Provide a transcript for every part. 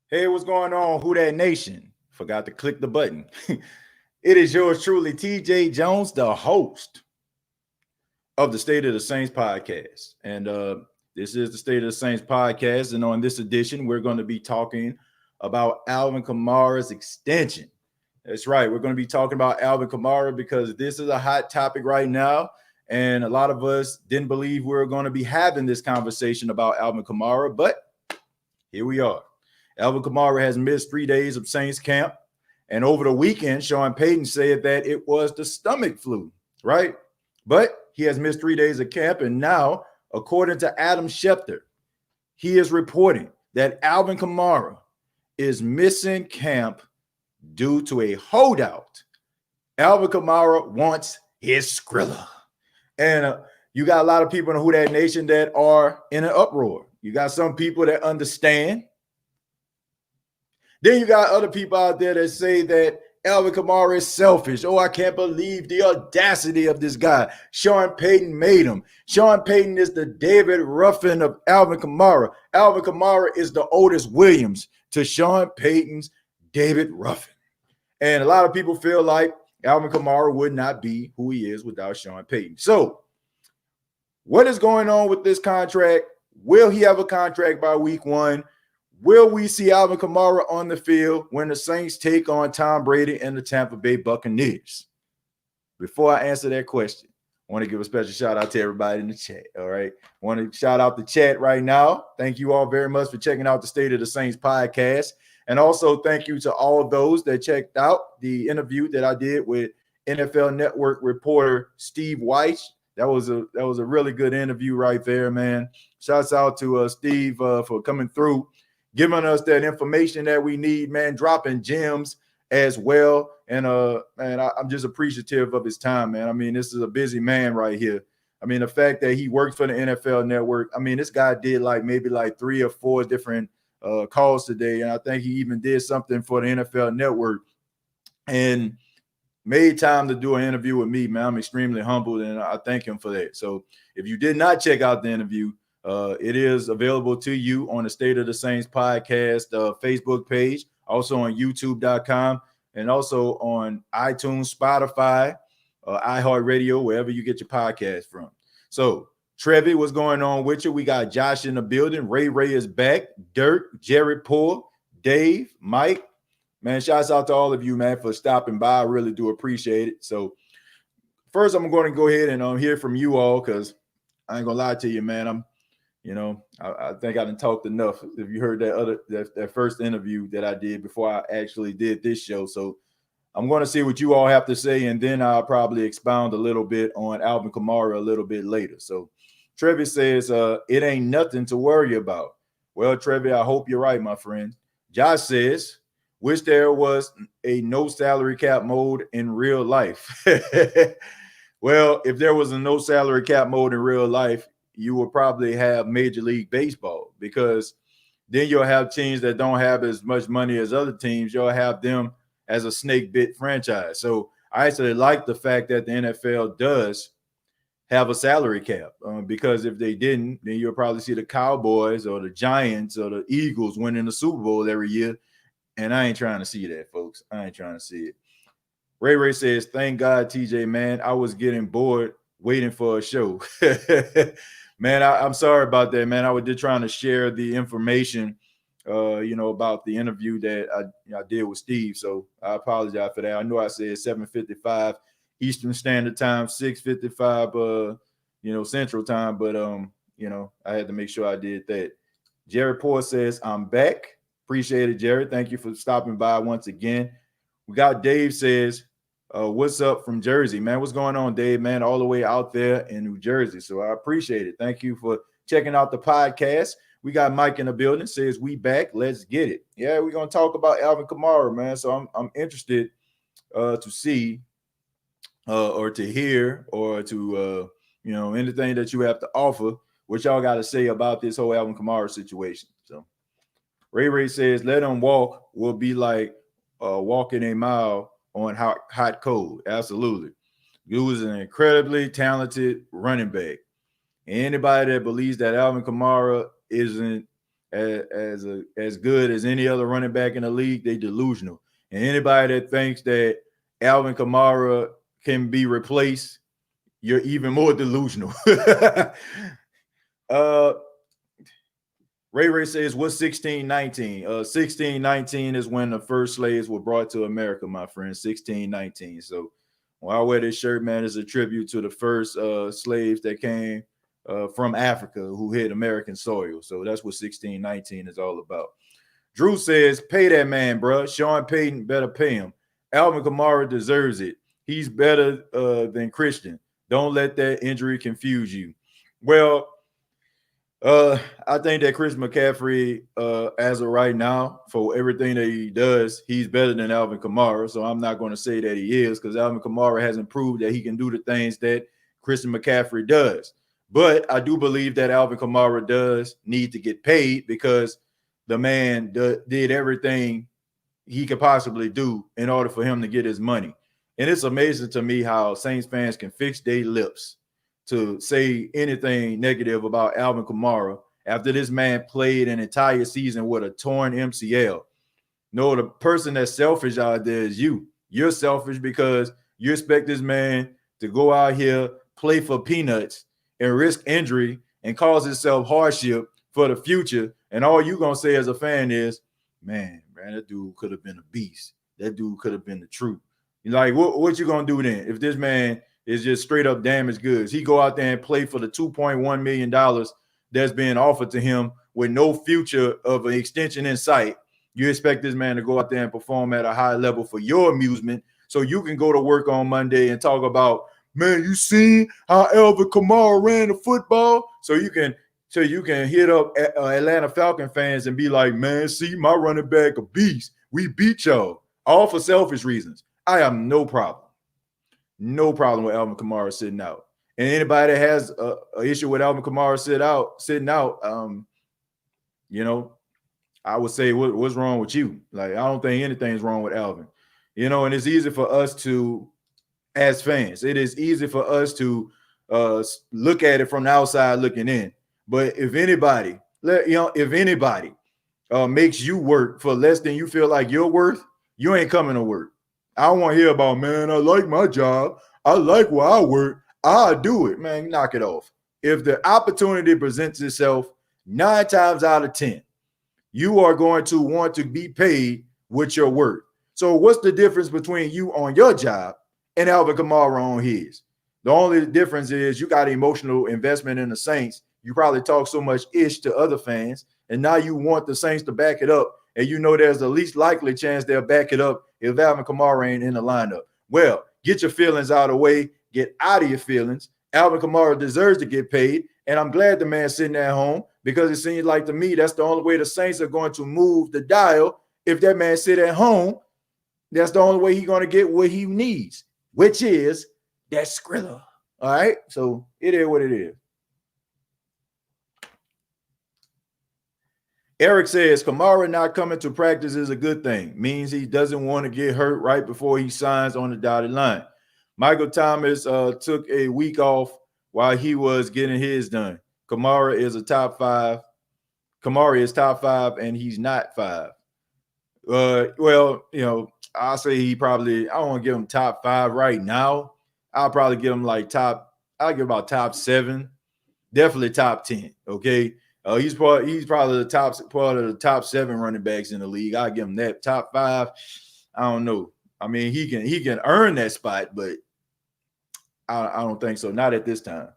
Hey, what's going on, Who Dat Nation? Forgot to click the button. It is yours truly, TJ Jones, the host of the State of the Saints podcast. And this is the State of the Saints podcast. And on this edition, we're going to be talking about Alvin Kamara's extension. That's right. We're going to be talking about Alvin Kamara because this is a hot topic right now. And a lot of us didn't believe we were going to be having this conversation about Alvin Kamara, but here we are. Alvin Kamara has missed 3 days of Saints camp. And over the weekend, Sean Payton said that it was the stomach flu, right? But he has missed 3 days of camp. And now, according to Adam Schefter, he is reporting that Alvin Kamara is missing camp due to a holdout. Alvin Kamara wants his Skrilla. And you got a lot of people in the Who Dat Nation that are in an uproar. You got some people that understand. Then you got other people out there that say that Alvin Kamara is selfish. Oh, I can't believe the audacity of this guy. Sean Payton made him. Sean Payton is the David Ruffin of Alvin Kamara. Alvin Kamara is the Otis Williams to Sean Payton's David Ruffin. And a lot of people feel like Alvin Kamara would not be who he is without Sean Payton. So what is going on with this contract? Will he have a contract by week 1? Will we see Alvin Kamara on the field when the Saints take on Tom Brady and the Tampa Bay Buccaneers? Before I answer that question, I want to give a special shout out to everybody in the chat, all right? I want to shout out the chat right now. Thank you all very much for checking out the State of the Saints podcast. And also thank you to all of those that checked out the interview that I did with NFL Network reporter Steve Weiss. That was a really good interview right there, man. Shouts out to Steve for coming through, giving us that information that we need, man, dropping gems as well. And I'm just appreciative of his time, man. I mean, this is a busy man right here. I mean, the fact that he worked for the NFL Network, I mean, this guy did maybe 3 or 4 different calls today. And I think he even did something for the NFL Network and made time to do an interview with me, man. I'm extremely humbled, and I thank him for that. So if you did not check out the interview, it is available to you on the State of the Saints podcast Facebook page, also on YouTube.com, and also on iTunes, Spotify, iHeartRadio, wherever you get your podcast from. So, Trevi, what's going on with you? We got Josh in the building. Ray is back. Dirk, Jared Poole, Dave, Mike. Man, shouts out to all of you, man, for stopping by. I really do appreciate it. So, first, I'm going to go ahead and hear from you all because I ain't going to lie to you, man. I think I done talked enough. If you heard that first interview that I did before I actually did this show. So I'm going to see what you all have to say, and then I'll probably expound a little bit on Alvin Kamara a little bit later. So Trevi says, it ain't nothing to worry about. Well, Trevi, I hope you're right, my friend. Josh says, wish there was a no salary cap mode in real life. Well, if there was a no salary cap mode in real life, you will probably have Major League Baseball, because then you'll have teams that don't have as much money as other teams. You'll have them as a snake bit franchise. So I actually like the fact that the NFL does have a salary cap, because if they didn't, then you'll probably see the Cowboys or the Giants or the Eagles winning the Super Bowl every year. And I ain't trying to see that, folks. I ain't trying to see it. Ray says, thank God, TJ, man. I was getting bored waiting for a show. Man, I'm sorry about that, man. I was just trying to share the information, about the interview that I did with Steve. So I apologize for that. I know I said 7:55 Eastern Standard Time, 6:55, Central Time, but I had to make sure I did that. Jared Poor says, I'm back. Appreciate it, Jared. Thank you for stopping by once again. We got Dave says, What's up from Jersey, man? What's going on, Dave, man? All the way out there in New Jersey. So I appreciate it. Thank you for checking out the podcast. We got Mike in the building. Says we back. Let's get it. Yeah, we're gonna talk about Alvin Kamara, man. So I'm interested to see or to hear or to anything that you have to offer. What y'all got to say about this whole Alvin Kamara situation? So Ray says, let him walk will be like walking a mile on hot cold. Absolutely. He was an incredibly talented running back. Anybody that believes that Alvin Kamara isn't as good as any other running back in the league, they delusional. And anybody that thinks that Alvin Kamara can be replaced, you're even more delusional. Ray says, what's 1619? 1619 is when the first slaves were brought to America, my friend. 1619. So when I wear this shirt, man, it's a tribute to the first slaves that came from Africa who hit American soil. So that's what 1619 is all about. Drew says, pay that man, bro. Sean Payton better pay him. Alvin Kamara deserves it. He's better than Christian. Don't let that injury confuse you. Well, I think that Chris McCaffrey, as of right now, for everything that he does, he's better than Alvin Kamara. So I'm not going to say that he is, because Alvin Kamara hasn't proved that he can do the things that Christian McCaffrey does. But I do believe that Alvin Kamara does need to get paid, because the man did everything he could possibly do in order for him to get his money. And it's amazing to me how Saints fans can fix their lips to say anything negative about Alvin Kamara after this man played an entire season with a torn MCL. No, the person that's selfish out there is you. You're selfish because you expect this man to go out here, play for peanuts, and risk injury and cause himself hardship for the future. And all you're going to say as a fan is, man, that dude could have been a beast. That dude could have been the truth. Like, what you going to do then if this man is just straight up damaged goods? He go out there and play for the $2.1 million that's being offered to him with no future of an extension in sight. You expect this man to go out there and perform at a high level for your amusement so you can go to work on Monday and talk about, man, you seen how Alvin Kamara ran the football? So you can hit up Atlanta Falcon fans and be like, man, see, my running back a beast. We beat y'all. All for selfish reasons. I have no problem with Alvin Kamara sitting out. And anybody that has an issue with Alvin Kamara sitting out, I would say, what's wrong with you? Like, I don't think anything's wrong with Alvin. And it's easy for us to, as fans, it is easy for us to look at it from the outside looking in. But if anybody makes you work for less than you feel like you're worth, you ain't coming to work. I don't want to hear about, man, I like my job. I like where I work. I'll do it. Man, knock it off. If the opportunity presents itself 9 times out of 10, you are going to want to be paid with your work. So what's the difference between you on your job and Alvin Kamara on his? The only difference is you got emotional investment in the Saints. You probably talk so much ish to other fans, and now you want the Saints to back it up, and you know there's the least likely chance they'll back it up if Alvin Kamara ain't in the lineup. Well, get your feelings out of the way. Get out of your feelings. Alvin Kamara deserves to get paid, and I'm glad the man's sitting at home, because it seems like to me that's the only way the Saints are going to move the dial. If that man sit at home, that's the only way he's going to get what he needs, which is that Skrilla. All right? So it is what it is. Eric says, Kamara not coming to practice is a good thing. Means he doesn't want to get hurt right before he signs on the dotted line. Michael Thomas took a week off while he was getting his done. Kamara is top 5, and he's not 5. I'll say I don't want to give him top 5 right now. I'll probably give him I'll give about top 7, definitely top 10. Okay. He's probably part of the top 7 running backs in the league. I'll give him that. Top 5, I don't know. I mean, he can earn that spot, but I don't think so. Not at this time.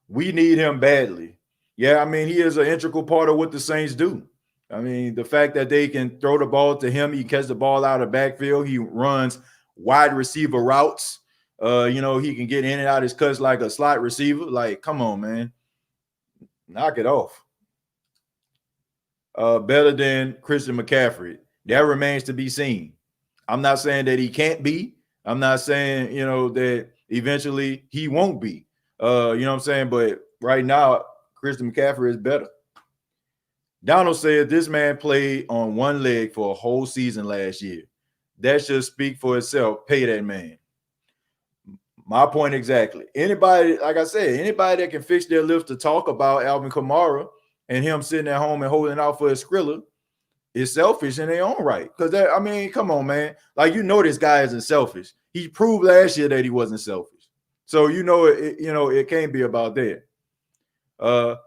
We need him badly. Yeah, I mean, he is an integral part of what the Saints do. I mean, the fact that they can throw the ball to him, he catches the ball out of the backfield, he runs wide receiver routes. He can get in and out his cuts like a slot receiver. Like, come on, man. Knock it off. Better than Christian McCaffrey. That remains to be seen. I'm not saying that he can't be. I'm not saying, that eventually he won't be. You know what I'm saying? But right now, Christian McCaffrey is better. Donald said this man played on one leg for a whole season last year. That should speak for itself. Pay that man. My point exactly. Anybody, like I said, anybody that can fix their lips to talk about Alvin Kamara and him sitting at home and holding out for a Skrilla is selfish in their own right. Because, come on, man. Like, this guy isn't selfish. He proved last year that he wasn't selfish. So, it can't be about that.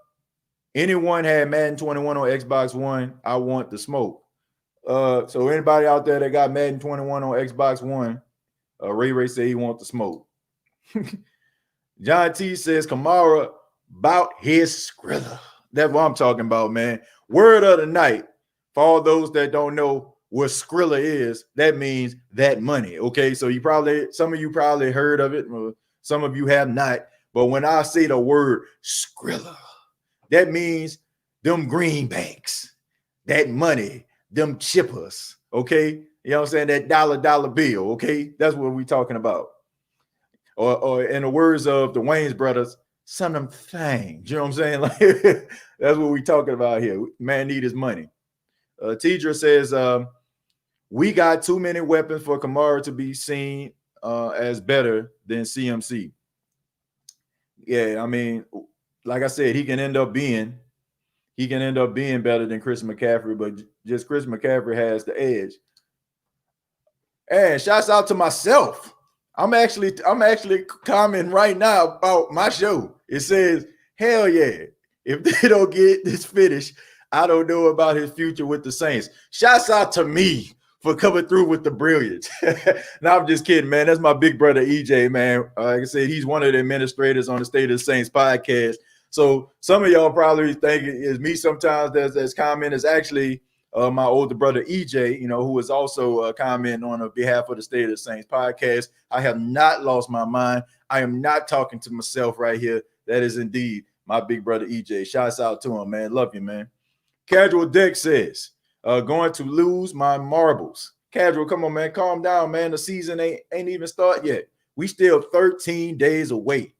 Anyone had Madden 21 on Xbox One, I want the smoke. So anybody out there that got Madden 21 on Xbox One, Ray said he wants the smoke. John T says Kamara about his Skrilla. That's what I'm talking about, man. Word of the night, for all those that don't know what Skrilla is, that means that money. Okay, so some of you probably heard of it, some of you have not. But when I say the word Skrilla, that means them greenbacks, that money, them chippers, okay? You know what I'm saying? That dollar bill, okay? That's what we're talking about. Or in the words of the Wayans brothers, some of them things. You know what I'm saying? Like, that's what we're talking about here. Man need his money. Tidra says, we got too many weapons for Kamara to be seen as better than CMC. Yeah, like I said, he can end up being better than Chris McCaffrey, but just Chris McCaffrey has the edge. And shouts out to myself. I'm actually commenting right now about my show. It says, hell yeah, if they don't get this finish, I don't know about his future with the Saints. Shouts out to me for coming through with the brilliance. No, I'm just kidding, man. That's my big brother, EJ, man. Like I said, he's one of the administrators on the State of the Saints podcast. So some of y'all probably think it's me sometimes that's comment is actually my older brother, EJ, who is also commenting on behalf of the State of the Saints podcast. I have not lost my mind. I am not talking to myself right here. That is indeed my big brother, EJ. Shouts out to him, man. Love you, man. Casual Deck says, going to lose my marbles. Casual, come on, man. Calm down, man. The season ain't even started yet. We still 13 days away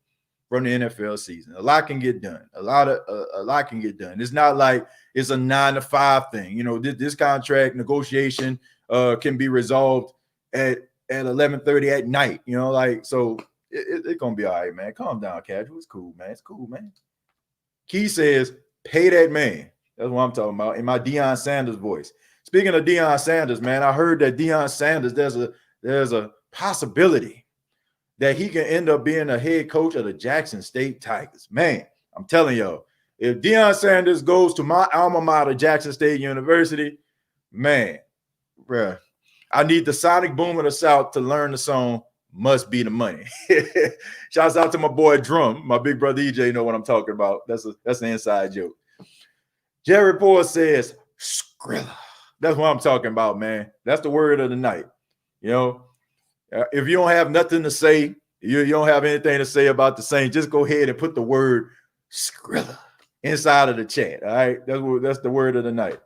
from the NFL season. A lot can get done. A lot can get done. It's not like it's a 9-to-5 thing. This contract negotiation can be resolved at 11:30 at night. So it's gonna be all right, man. Calm down, Casual. It's cool, man. It's cool, man. Key says, pay that man. That's what I'm talking about in my Deion Sanders voice. Speaking of Deion Sanders, man, I heard that Deion Sanders, there's a possibility that he can end up being a head coach of the Jackson State Tigers. Man, I'm telling y'all, if Deion Sanders goes to my alma mater, Jackson State University, man, bruh, I need the Sonic Boom of the South to learn the song Must Be the Money. Shouts out to my boy Drum, my big brother EJ know what I'm talking about. That's an inside joke. Jerry Poor says, Skrilla. That's what I'm talking about, man. That's the word of the night. If you don't have nothing to say, you don't have anything to say about the Saints, just go ahead and put the word Skrilla inside of the chat. All right, that's the word of the night.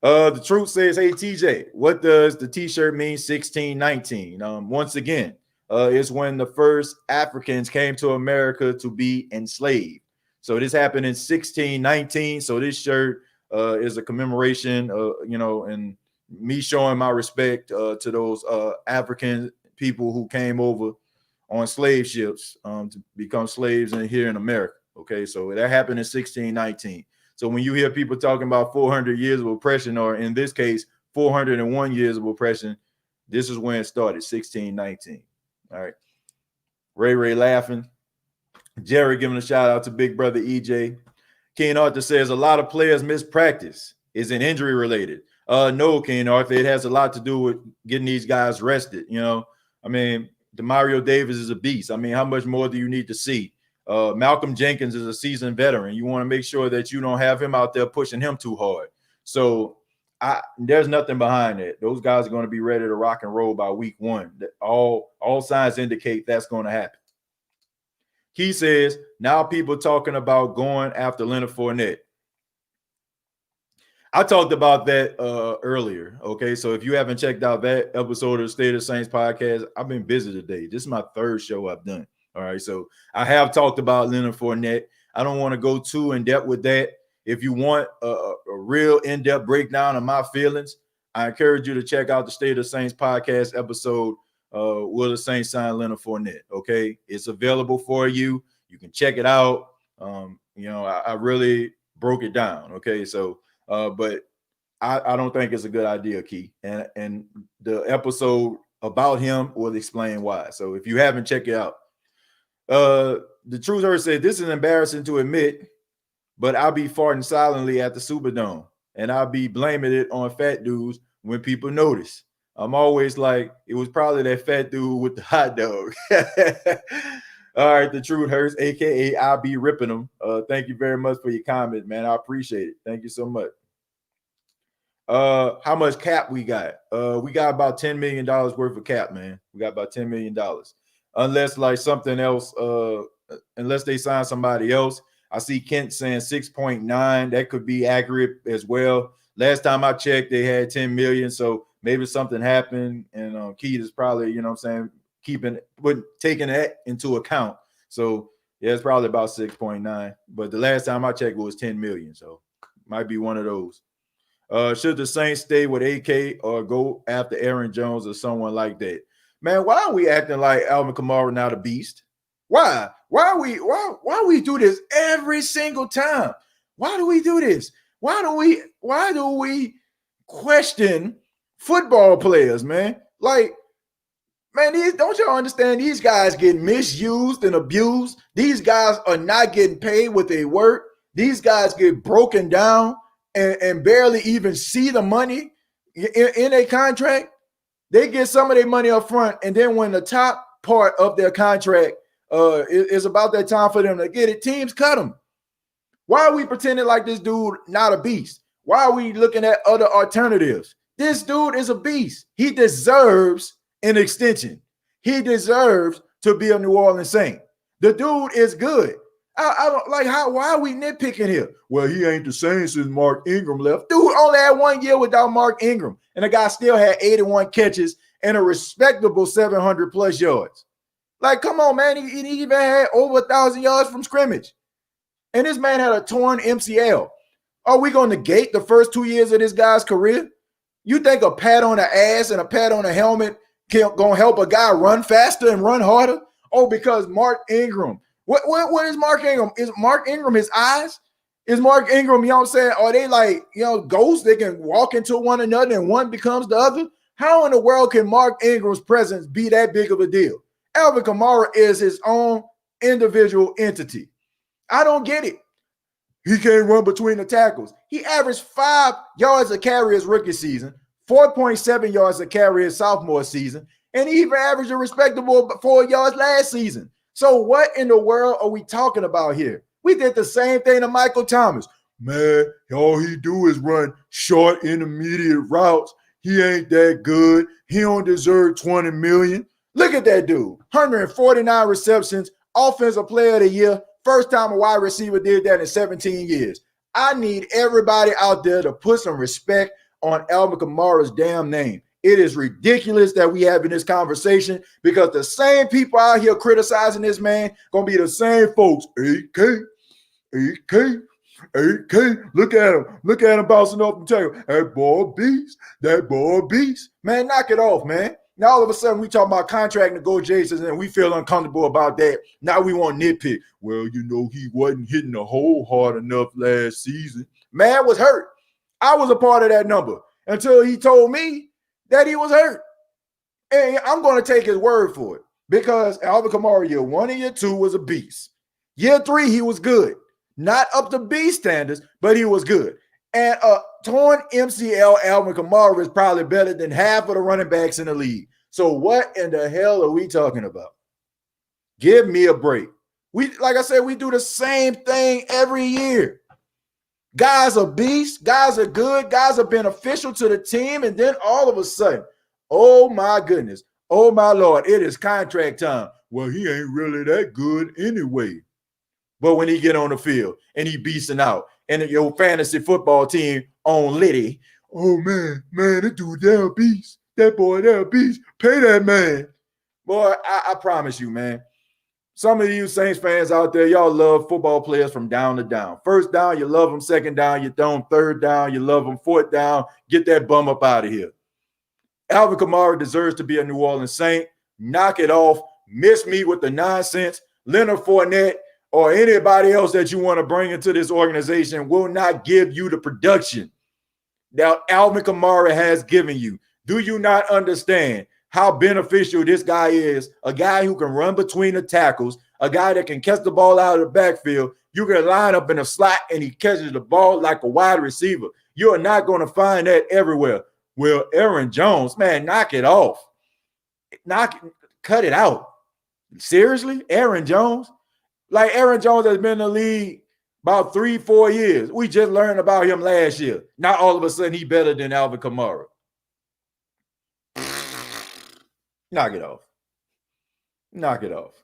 The truth says, hey TJ, what does the T-shirt mean? 1619. Once again, it's when the first Africans came to America to be enslaved. So this happened in 1619. So this shirt is a commemoration, and me showing my respect to those African people who came over on slave ships to become slaves here in America. Okay, so that happened in 1619. So when you hear people talking about 400 years of oppression, or in this case, 401 years of oppression, this is when it started, 1619. All right. Ray laughing. Jerry giving a shout out to big brother EJ. King Arthur says a lot of players miss practice. Is it injury related? No, King Arthur. It has a lot to do with getting these guys rested. Demario Davis is a beast. How much more do you need to see? Malcolm Jenkins is a seasoned veteran. You want to make sure that you don't have him out there pushing him too hard. So There's nothing behind it. Those guys are going to be ready to rock and roll by week 1. All signs indicate that's going to happen. He says, now people talking about going after Leonard Fournette. I talked about that earlier. Okay, so if you haven't checked out that episode of the State of the Saints podcast, I've been busy today. This is my 3rd show I've done. All right, so I have talked about Leonard Fournette. I don't want to go too in depth with that. If you want a real in-depth breakdown of my feelings, I encourage you to check out the State of the Saints podcast episode. Will the Saints sign Leonard Fournette? Okay, it's available for you. You can check it out. I really broke it down. Okay, so. But I don't think it's a good idea, Key. And the episode about him will explain why. So if you haven't checked it out, the Truth Hurt said, this is embarrassing to admit, but I'll be farting silently at the Superdome, and I'll be blaming it on fat dudes when people notice. I'm always like, it was probably that fat dude with the hot dog. All right, the Truth Hurts, a.k.a. I'll be ripping them. Thank you very much for your comment, man. I appreciate it. Thank you so much. How much cap we got? We got about $10 million worth of cap, man. We got about $10 million. Unless like something else, unless they sign somebody else. I see Kent saying 6.9. That could be accurate as well. Last time I checked, they had 10 million. So maybe something happened, and Keith is probably, taking that into account. So yeah, it's probably about 6.9. But the last time I checked, it was 10 million. So might be one of those. Should the Saints stay with AK or go after Aaron Jones or someone like that? Man, why are we acting like Alvin Kamara now the beast? Why? Why we do this every single time? Why do we do this? Why do we question football players, man? Like, man, don't y'all understand? These guys get misused and abused. These guys are not getting paid what they work. These guys get broken down and barely even see the money in a contract. They get some of their money up front, and then when the top part of their contract is about that time for them to get it, teams cut them. Why are we pretending like this dude not a beast? Why are we looking at other alternatives? This dude is a beast. He deserves an extension. He deserves to be a New Orleans Saint. The dude is good. I don't like why are we nitpicking here? Well, he ain't the same since Mark Ingram left. Dude only had 1 year without Mark Ingram, and the guy still had 81 catches and a respectable 700 plus yards. Like, come on, man. He even had over 1,000 yards from scrimmage. And this man had a torn MCL. Are we going to negate the first 2 years of this guy's career? You think a pat on the ass and a pat on the helmet going to help a guy run faster and run harder? Oh, because Mark Ingram. What is Mark Ingram? Is Mark Ingram his eyes? Is Mark Ingram, you know what I'm saying? Are they like, ghosts? They can walk into one another and one becomes the other? How in the world can Mark Ingram's presence be that big of a deal? Alvin Kamara is his own individual entity. I don't get it. He can't run between the tackles. He averaged 5 yards a carry his rookie season, 4.7 yards a carry his sophomore season, and he even averaged a respectable 4 yards last season. So what in the world are we talking about here? We did the same thing to Michael Thomas. Man, all he do is run short, intermediate routes. He ain't that good. He don't deserve $20 million. Look at that dude. 149 receptions, offensive player of the year. First time a wide receiver did that in 17 years. I need everybody out there to put some respect on Alvin Kamara's damn name. It is ridiculous that we having this conversation because the same people out here criticizing this man going to be the same folks. AK. Look at him. Look at him bouncing off the table. That boy beast. Man, knock it off, man. Now all of a sudden we talking about contract negotiations and we feel uncomfortable about that. Now we want nitpick. Well, he wasn't hitting the hole hard enough last season. Man was hurt. I was a part of that number until he told me that he was hurt. And I'm going to take his word for it because Alvin Kamara year 1 and year 2 was a beast. Year 3, he was good. Not up to beast standards, but he was good. And a torn MCL Alvin Kamara is probably better than half of the running backs in the league. So what in the hell are we talking about? Give me a break. Like I said, we do the same thing every year. Guys are beasts. Guys are good. Guys are beneficial to the team. And then all of a sudden, oh my goodness. Oh my Lord, it is contract time. Well, he ain't really that good anyway. But when he get on the field and he beasting out, and your fantasy football team on Liddy, oh man, that dude, they're a beast. That boy, they're a beast. Pay that man. Boy, I promise you, man. Some of you Saints fans out there, y'all love football players from down to down. First down, you love them. Second down, you don't. Third down, you love them. Fourth down, get that bum up out of here. Alvin Kamara deserves to be a New Orleans Saint. Knock it off. Miss me with the nonsense. Leonard Fournette or anybody else that you want to bring into this organization will not give you the production that Alvin Kamara has given you. Do you not understand how beneficial this guy is? A guy who can run between the tackles, a guy that can catch the ball out of the backfield. You can line up in a slot and he catches the ball like a wide receiver. You are not going to find that everywhere. Well, Aaron Jones, man, knock it off. Cut it out. Seriously? Aaron Jones? Like Aaron Jones has been in the league about 3-4 years. We just learned about him last year. Now all of a sudden he's better than Alvin Kamara. Knock it off. Knock it off.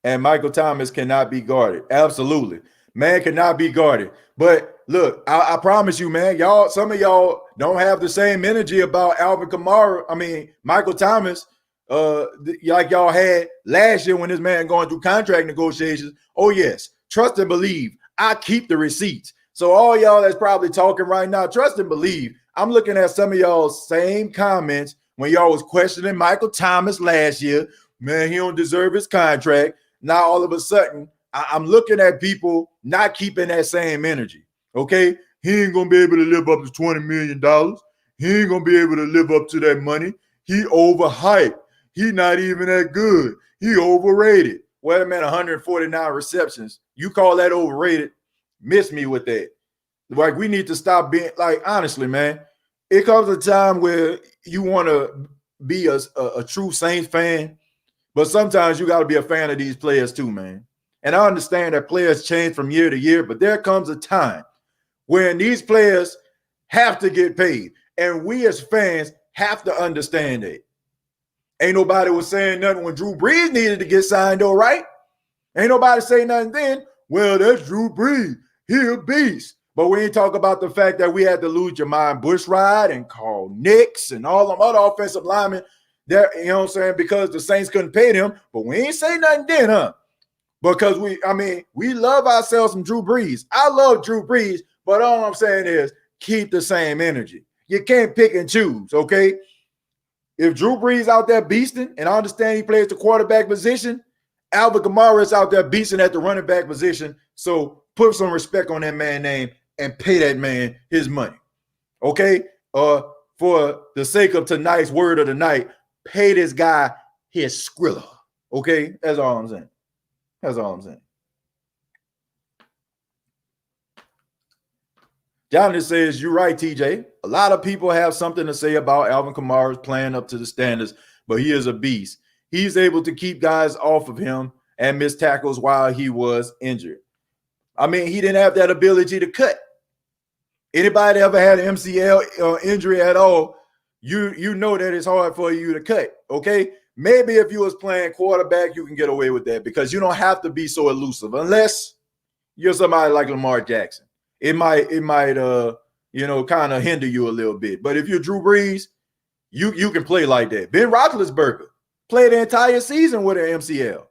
And Michael Thomas cannot be guarded. Absolutely. Man cannot be guarded. But look, I promise you, man, some of y'all don't have the same energy about Alvin Kamara. I mean, Michael Thomas, like y'all had last year when this man going through contract negotiations. Oh, yes. Trust and believe. I keep the receipts. So all y'all that's probably talking right now, trust and believe. I'm looking at some of y'all's same comments when y'all was questioning Michael Thomas last year. Man, he don't deserve his contract. Now all of a sudden, I'm looking at people not keeping that same energy. Okay? He ain't going to be able to live up to $20 million. He ain't going to be able to live up to that money. He overhyped. He not even that good. He overrated. Wait a minute, 149 receptions. You call that overrated? Miss me with that. Like, we need to stop being, like, honestly, man, it comes a time where you want to be a true Saints fan, but sometimes you got to be a fan of these players too, man. And I understand that players change from year to year, but there comes a time when these players have to get paid, and we as fans have to understand it. Ain't nobody was saying nothing when Drew Brees needed to get signed, though, right? Ain't nobody saying nothing then. Well, that's Drew Brees. He a beast. But we ain't talk about the fact that we had to lose Jermaine Bushride and Carl Nicks and all them other offensive linemen there, you know what I'm saying, because the Saints couldn't pay them. But we ain't say nothing then, huh? Because we love ourselves some Drew Brees. I love Drew Brees, but all I'm saying is keep the same energy. You can't pick and choose, okay? If Drew Brees out there beasting, and I understand he plays the quarterback position, Alvin Kamara is out there beasting at the running back position. So put some respect on that man's name and pay that man his money. Okay? For the sake of tonight's word of the night, pay this guy his Skrilla. Okay? That's all I'm saying. That's all I'm saying. Jonathan says, you're right, TJ. A lot of people have something to say about Alvin Kamara's playing up to the standards, but he is a beast. He's able to keep guys off of him and miss tackles while he was injured. I mean, he didn't have that ability to cut. Anybody ever had an MCL injury at all, you know that it's hard for you to cut, okay? Maybe if you was playing quarterback, you can get away with that because you don't have to be so elusive unless you're somebody like Lamar Jackson. It might kind of hinder you a little bit. But if you're Drew Brees, you can play like that. Ben Roethlisberger played the entire season with an MCL.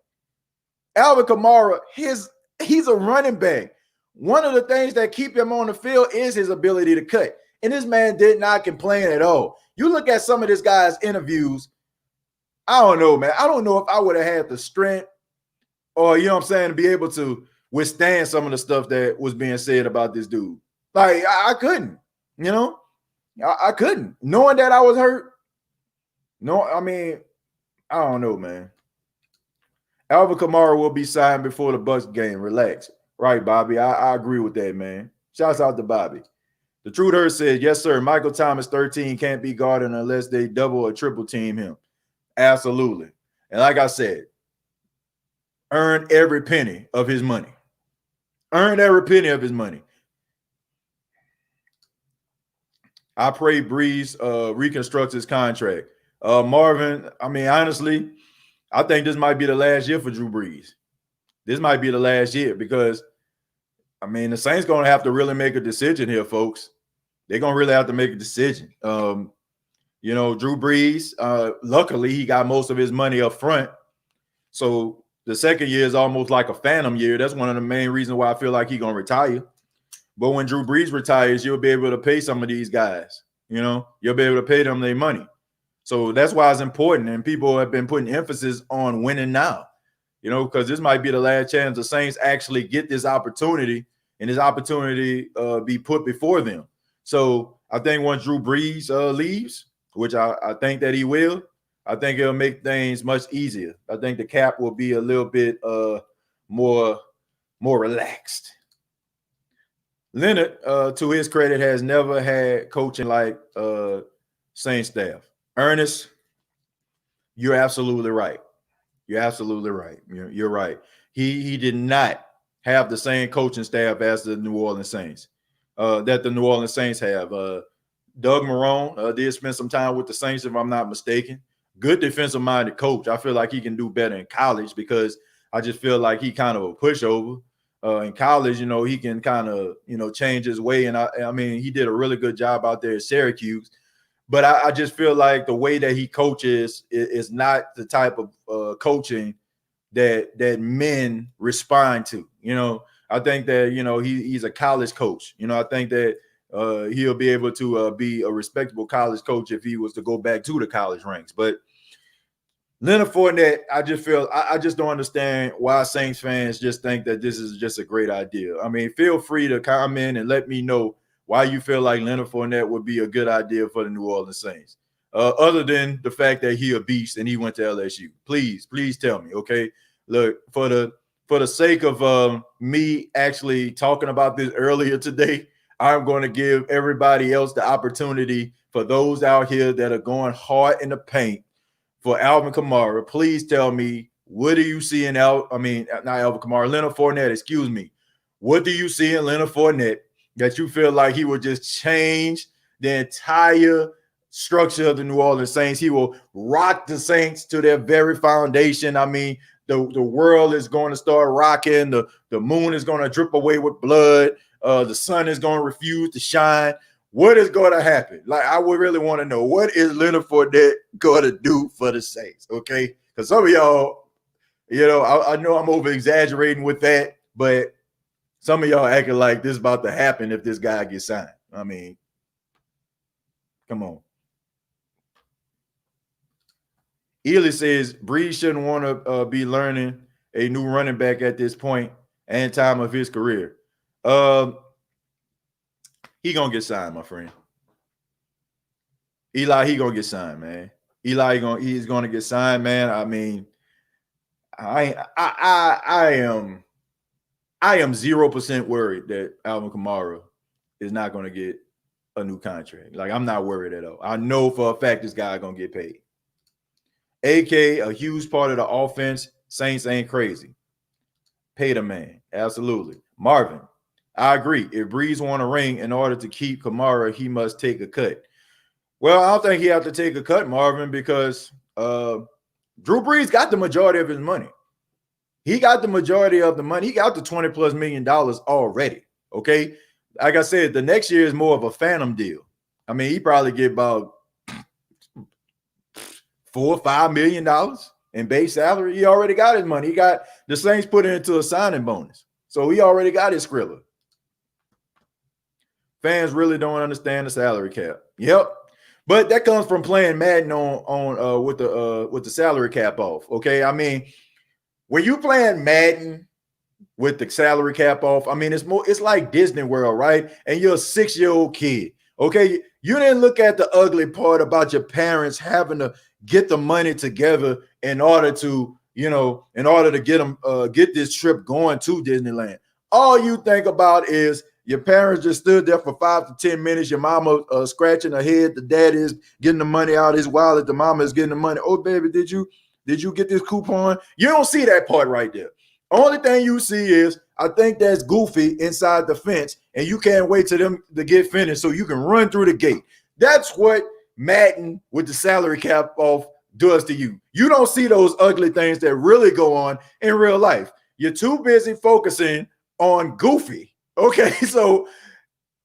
Alvin Kamara, he's a running back. One of the things that keep him on the field is his ability to cut. And this man did not complain at all. You look at some of this guy's interviews, I don't know, man. I don't know if I would have had the strength or, you know what I'm saying, to be able to withstand some of the stuff that was being said about this dude. Like, I couldn't, you know? I couldn't. Knowing that I was hurt, no, I mean, I don't know, man. Alvin Kamara will be signed before the Bucs game. Relax. Right, Bobby. I agree with that, man. Shouts out to Bobby. The Truth says, yes, sir. Michael Thomas, 13, can't be guarded unless they double or triple team him. Absolutely. And like I said, earn every penny of his money. Earn every penny of his money. I pray Breeze reconstructs his contract. Marvin, I mean, honestly, I think this might be the last year for Drew Brees. This might be the last year because, I mean, the Saints going to have to really make a decision here, folks. They're going to really have to make a decision. Drew Brees, luckily, he got most of his money up front. So the second year is almost like a phantom year. That's one of the main reasons why I feel like he's going to retire. But when Drew Brees retires, you'll be able to pay some of these guys. You'll be able to pay them their money. So that's why it's important. And people have been putting emphasis on winning now, because this might be the last chance the Saints actually get this opportunity and this opportunity be put before them. So I think once Drew Brees leaves, which I think that he will, I think it'll make things much easier. I think the cap will be a little bit more relaxed. Leonard, to his credit, has never had coaching like Saints staff. Ernest, you're absolutely right. You're absolutely right. You're right. He did not have the same coaching staff as the New Orleans Saints, that the New Orleans Saints have. Doug Marrone did spend some time with the Saints, if I'm not mistaken. Good defensive-minded coach. I feel like he can do better in college because I just feel like he kind of a pushover. In college, he can kind of, change his way. And I mean, he did a really good job out there at Syracuse. But I just feel like the way that he coaches is not the type of coaching that men respond to. I think that, he's a college coach. I think that he'll be able to be a respectable college coach if he was to go back to the college ranks. But Leonard Fournette, I just don't understand why Saints fans just think that this is just a great idea. I mean, feel free to comment and let me know why you feel like Leonard Fournette would be a good idea for the New Orleans Saints. Other than the fact that he a beast and he went to LSU. Please tell me, okay? Look, for the sake of me actually talking about this earlier today, I'm going to give everybody else the opportunity for those out here that are going hard in the paint for Alvin Kamara. Please tell me, what do you see in not Alvin Kamara, Leonard Fournette, excuse me. What do you see in Leonard Fournette that you feel like he will just change the entire structure of the New Orleans Saints? He will rock the Saints to their very foundation. I mean, the world is going to start rocking. The moon is going to drip away with blood. The sun is going to refuse to shine. What is going to happen? Like, I would really want to know, what is Leonard Fournette going to do for the Saints? Okay, because some of y'all, I know I'm over exaggerating with that, but some of y'all acting like this is about to happen if this guy gets signed. I mean, come on. Ely says Brees shouldn't want to be learning a new running back at this point and time of his career. He gonna get signed, my friend. Eli, he gonna get signed, man. He's gonna get signed, man. I mean, I am 0% worried that Alvin Kamara is not gonna get a new contract. Like, I'm not worried at all. I know for a fact this guy gonna get paid. AK, a huge part of the offense. Saints ain't crazy. Pay the man. Absolutely. Marvin, I agree. If Brees want a ring, in order to keep Kamara, he must take a cut. Well, I don't think he have to take a cut, Marvin, because Drew Brees got the majority of his money. He got the majority of the money. He got the $20+ million already. Okay. Like I said, the next year is more of a phantom deal. I mean, he probably get about $4 or $5 million in base salary. He already got his money. He got the Saints put into a signing bonus. So he already got his Skrilla. Fans really don't understand the salary cap. Yep. But that comes from playing Madden on with the salary cap off. Okay. I mean, when you playing Madden with the salary cap off, I mean, it's like Disney World, right? And you're a 6-year-old kid. Okay. You didn't look at the ugly part about your parents having to get the money together in order to get them get this trip going to Disneyland. All you think about is your parents just stood there for 5 to 10 minutes. Your mama scratching her head. The dad is getting the money out of his wallet. The mama is getting the money. Oh, baby, did you get this coupon? You don't see that part right there. Only thing you see is, I think that's Goofy inside the fence, and you can't wait till them to get finished so you can run through the gate. That's what Madden with the salary cap off does to you. You don't see those ugly things that really go on in real life. You're too busy focusing on Goofy. Okay, so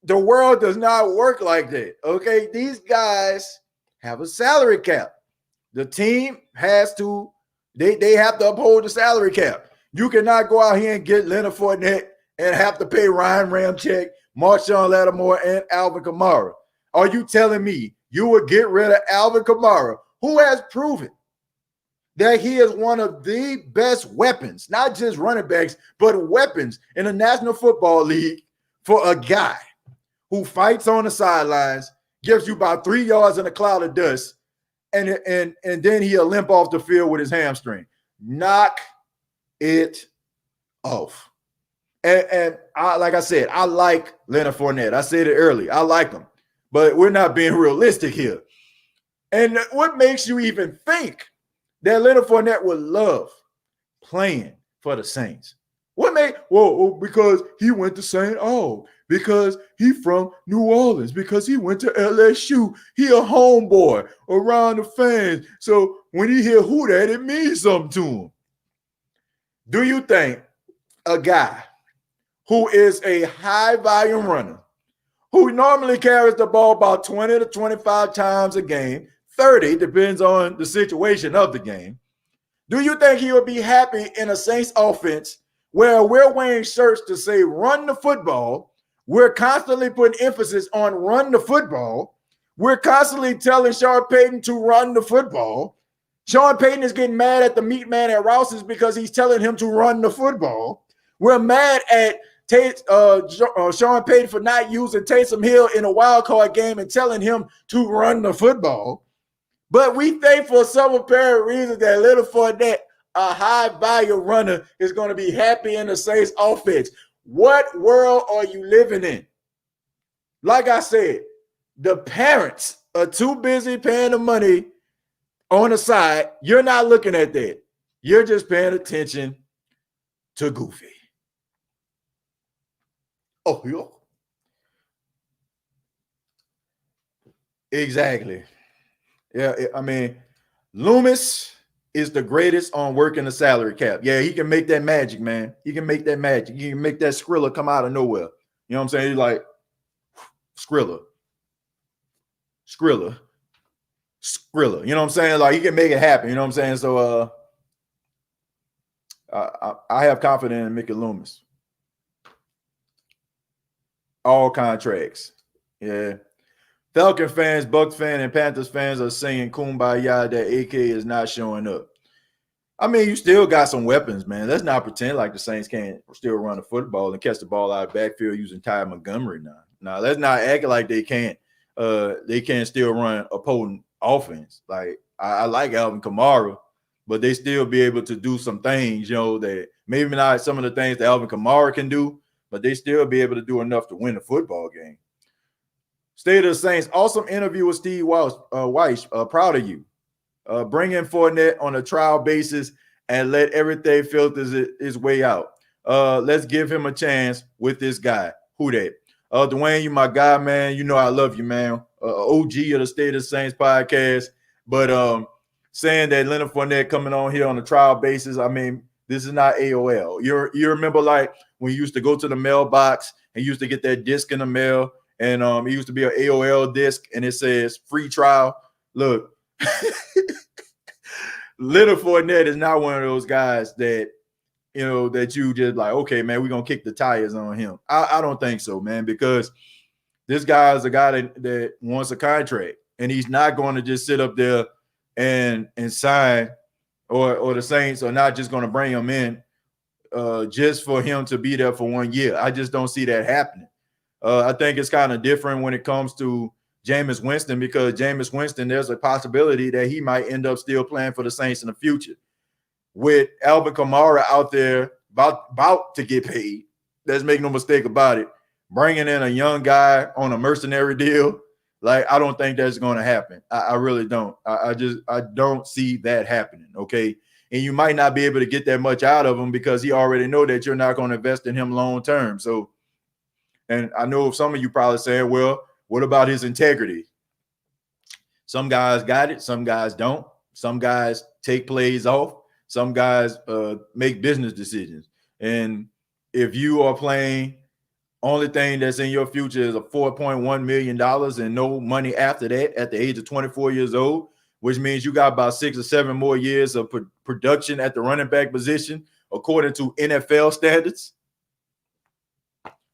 the world does not work like that. Okay, these guys have a salary cap. The team has to, they have to uphold the salary cap. You cannot go out here and get Leonard Fournette and have to pay Ryan Ramczyk, Marshawn Lattimore, and Alvin Kamara. Are you telling me you would get rid of Alvin Kamara, who has proven that he is one of the best weapons, not just running backs, but weapons in the National Football League, for a guy who fights on the sidelines, gives you about 3 yards in a cloud of dust, and then he'll limp off the field with his hamstring? Knock it off. And I, like I said, I like Leonard Fournette. I said it earlier. I like him. But we're not being realistic here. And what makes you even think that Leonard Fournette would love playing for the Saints? What made, well, because he went to St. Aug, because he from New Orleans, because he went to LSU. He a homeboy around the fans. So when he hear who that, it means something to him. Do you think a guy who is a high volume runner, who normally carries the ball about 20 to 25 times a game, 30, depends on the situation of the game, do you think he would be happy in a Saints offense where we're wearing shirts to say run the football? We're constantly putting emphasis on run the football. We're constantly telling Sean Payton to run the football. Sean Payton is getting mad at the meat man at Rouse's because he's telling him to run the football. We're mad at Sean Payton for not using Taysom Hill in a wild card game and telling him to run the football. But we think for some apparent reason that Leonard Fournette, a high value runner, is going to be happy in the Saints offense. What world are you living in? Like I said, the parents are too busy paying the money on the side. You're not looking at that. You're just paying attention to Goofy. Oh, yeah. Exactly. Yeah, I mean, Loomis is the greatest on working the salary cap. Yeah, he can make that magic, man. He can make that magic. He can make that Skrilla come out of nowhere. You know what I'm saying? He's like, Skrilla. You know what I'm saying? Like, he can make it happen. You know what I'm saying? So I have confidence in Mickey Loomis. All contracts. Yeah. Falcon fans, Bucs fans, and Panthers fans are saying kumbaya that AK is not showing up. I mean, you still got some weapons, man. Let's not pretend like the Saints can't still run the football and catch the ball out of the backfield using Ty Montgomery now. Now, let's not act like they can't still run a potent offense. Like, I like Alvin Kamara, but they still be able to do some things, you know, that maybe not some of the things that Alvin Kamara can do, but they still be able to do enough to win the football game. State of the Saints, awesome interview with Steve Weiss. Proud of you. Bring in Fournette on a trial basis and let everything filter his way out. Let's give him a chance with this guy. Who that? Dwayne, you my guy, man. You know I love you, man. OG of the State of the Saints podcast. But saying that Leonard Fournette coming on here on a trial basis, I mean, this is not AOL. You remember like when you used to go to the mailbox and you used to get that disc in the mail, and it used to be an AOL disc, and it says free trial. Look, Leonard Fournette is not one of those guys that, you know, that you just like, okay, man, we're going to kick the tires on him. I don't think so, man, because this guy is a guy that wants a contract, and he's not going to just sit up there and sign, or the Saints are not just going to bring him in just for him to be there for 1 year. I just don't see that happening. I think it's kind of different when it comes to Jameis Winston, because Jameis Winston, there's a possibility that he might end up still playing for the Saints in the future. With Alvin Kamara out there about to get paid, let's make no mistake about it, bringing in a young guy on a mercenary deal, like, I don't think that's going to happen. I really don't. I don't see that happening, okay? and you might not be able to get that much out of him because he already know that you're not going to invest in him long term. So, and I know some of you probably saying, well, what about his integrity? Some guys got it, some guys don't. Some guys take plays off. Some guys make business decisions. And if you are playing, only thing that's in your future is a $4.1 million and no money after that at the age of 24 years old, which means you got about 6 or 7 more years of production at the running back position, according to NFL standards,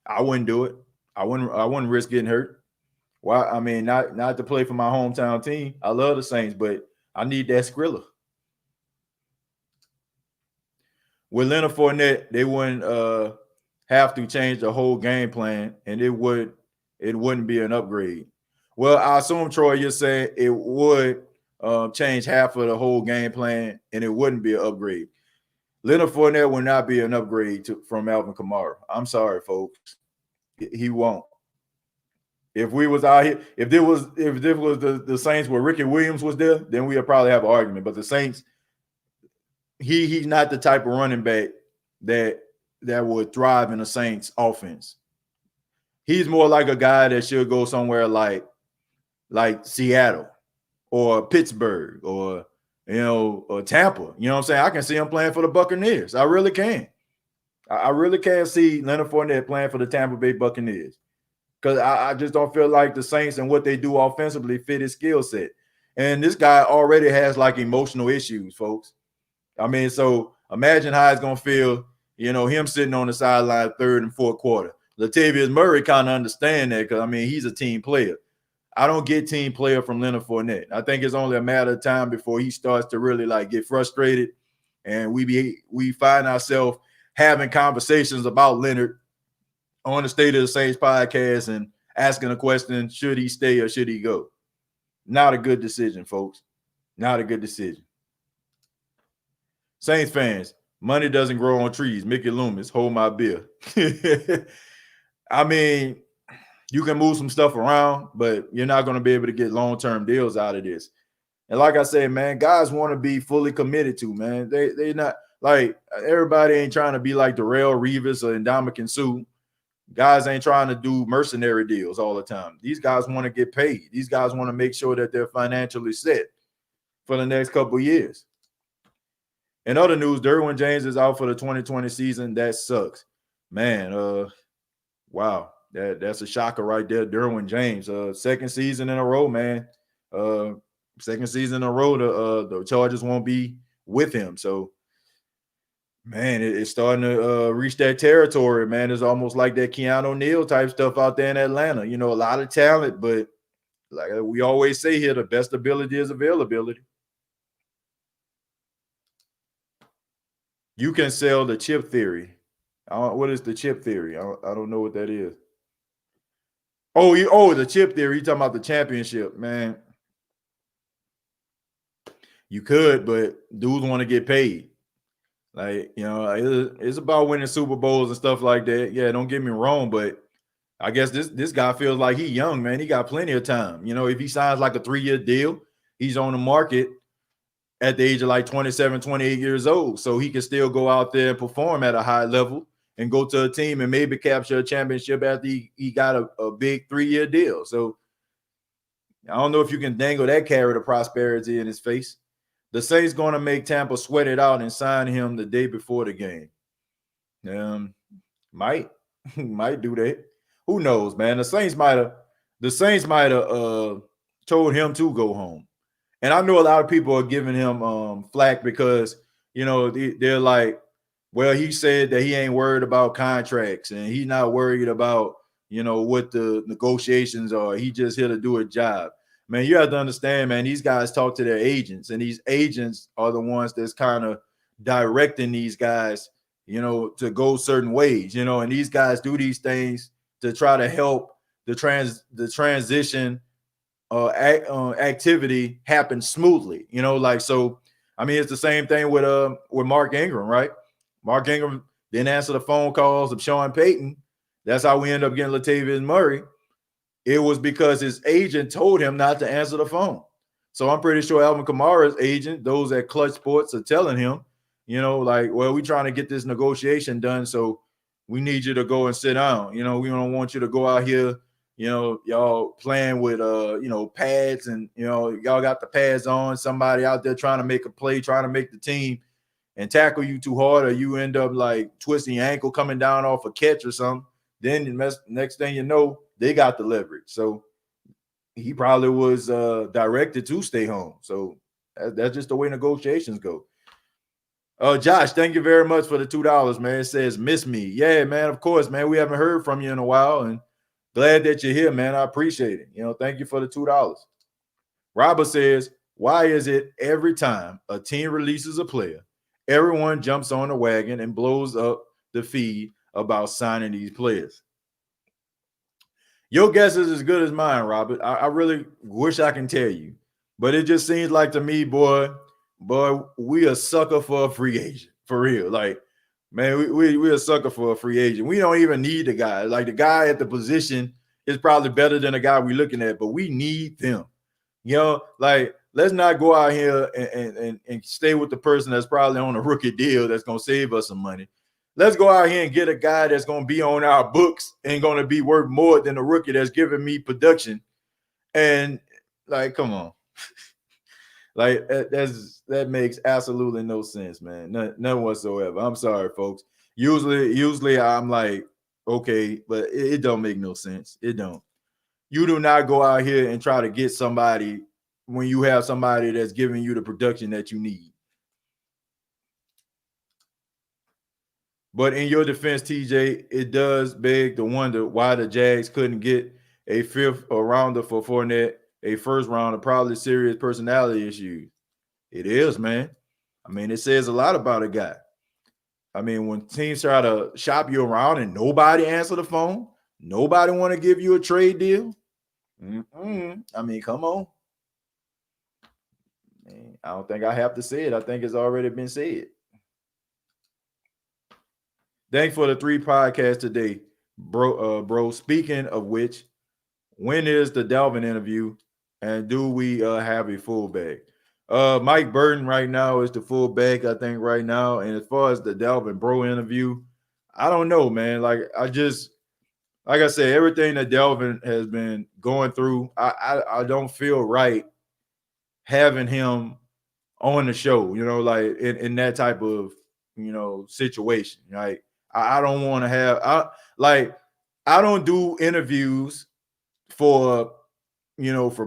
I wouldn't do it. I wouldn't risk getting hurt. Why? I mean, not to play for my hometown team. I love the Saints, but I need that Skrilla. With Leonard Fournette, they wouldn't have to change the whole game plan, and it wouldn't be an upgrade. Well, I assume, Troy, you're saying it would change half of the whole game plan, and it wouldn't be an upgrade. Leonard Fournette will not be an upgrade from Alvin Kamara. I'm sorry, folks. He won't. If we was out here, if there was the Saints where Ricky Williams was there, then we'd probably have an argument. But the Saints, he's not the type of running back that would thrive in the Saints offense. He's more like a guy that should go somewhere like Seattle or Pittsburgh or Tampa. You know what I'm saying? I can see him playing for the Buccaneers. I really can. I really can't see Leonard Fournette playing for the Tampa Bay Buccaneers. Because I just don't feel like the Saints and what they do offensively fit his skill set. And this guy already has like emotional issues, folks. I mean, so imagine how it's going to feel, him sitting on the sideline third and fourth quarter. Latavius Murray kind of understand that because, I mean, he's a team player. I don't get team player from Leonard Fournette. I think it's only a matter of time before he starts to really like get frustrated. And we find ourselves having conversations about Leonard on the State of the Saints podcast and asking a question, should he stay or should he go? Not a good decision, folks. Not a good decision. Saints fans, money doesn't grow on trees. Mickey Loomis, hold my beer. I mean, you can move some stuff around, but you're not going to be able to get long-term deals out of this. And like I said, man, guys want to be fully committed to, man. They not like everybody ain't trying to be like Darrelle Revis or Ndamukong Suh. Guys ain't trying to do mercenary deals all the time. These guys want to get paid. These guys want to make sure that they're financially set for the next couple of years. In other news, Derwent James is out for the 2020 season. That sucks. Man, wow. That's a shocker right there. Derwent James, second season in a row, man. Second season in a row, the Chargers won't be with him. So, man, it's starting to reach that territory, man. It's almost like that Keanu Neal type stuff out there in Atlanta. A lot of talent, but like we always say here, the best ability is availability. You can sell the chip theory. What is the chip theory? I don't know what that is. Oh, the chip theory. You talking about the championship, man. You could, but dudes want to get paid. Like, it's about winning Super Bowls and stuff like that. Yeah, don't get me wrong, but I guess this guy feels like he's young, man. He got plenty of time. If he signs like a 3-year deal, he's on the market at the age of like 27, 28 years old. So he can still go out there and perform at a high level and go to a team and maybe capture a championship after he got a big 3-year deal. So I don't know if you can dangle that carrot of prosperity in his face. The Saints going to make Tampa sweat it out and sign him the day before the game. Might do that. Who knows, man? The Saints might have told him to go home. And I know a lot of people are giving him flack because they're like, well, he said that he ain't worried about contracts and he's not worried about what the negotiations are. He just here to do a job. Man, you have to understand, man, these guys talk to their agents, and these agents are the ones that's kind of directing these guys, to go certain ways, and these guys do these things to try to help the transition activity happen smoothly, so, I mean, it's the same thing with Mark Ingram, right? Mark Ingram didn't answer the phone calls of Sean Payton. That's how we end up getting Latavius Murray. It was because his agent told him not to answer the phone. So I'm pretty sure Alvin Kamara's agent, those at Clutch Sports, are telling him, like, well, we're trying to get this negotiation done, so we need you to go and sit down. We don't want you to go out here, y'all playing with pads, and y'all got the pads on, somebody out there trying to make a play, trying to make the team and tackle you too hard, or you end up like twisting your ankle coming down off a catch or something. Then next thing you know, they got the leverage. So he probably was directed to stay home. So that's just the way negotiations go. Josh, thank you very much for the $2, man. It says, miss me. Yeah, man, of course, man. We haven't heard from you in a while, and glad that you're here, man. I appreciate it. Thank you for the $2. Robert says, why is it every time a team releases a player, everyone jumps on the wagon and blows up the feed about signing these players? Your guess is as good as mine, Robert. I really wish I can tell you, but it just seems like to me, boy, we a sucker for a free agent, for real. Like, man, we a sucker for a free agent. We don't even need the guy. Like, the guy at the position is probably better than the guy we're looking at, but we need them. Like, let's not go out here and stay with the person that's probably on a rookie deal that's going to save us some money. Let's go out here and get a guy that's going to be on our books and going to be worth more than a rookie that's giving me production. And, like, come on. Like, that makes absolutely no sense, man. None whatsoever. I'm sorry, folks. Usually I'm like, okay, but it don't make no sense. It don't. You do not go out here and try to get somebody when you have somebody that's giving you the production that you need. But in your defense, TJ, it does beg to wonder why the Jags couldn't get a fifth rounder for Fournette, a first rounder, probably serious personality issues. It is, man. I mean, it says a lot about a guy. I mean, when teams try to shop you around and nobody answer the phone, nobody want to give you a trade deal. I mean, come on. Man, I don't think I have to say it. I think it's already been said. Thanks for the 3 podcasts today, bro. Speaking of which, when is the Dalvin interview, and do we have a fullback? Mike Burton right now is the fullback, I think, right now. And as far as the Dalvin bro interview, I don't know, man. Like I said, everything that Dalvin has been going through, I don't feel right having him on the show, like in that type of, situation. Like I don't want to have, I don't do interviews for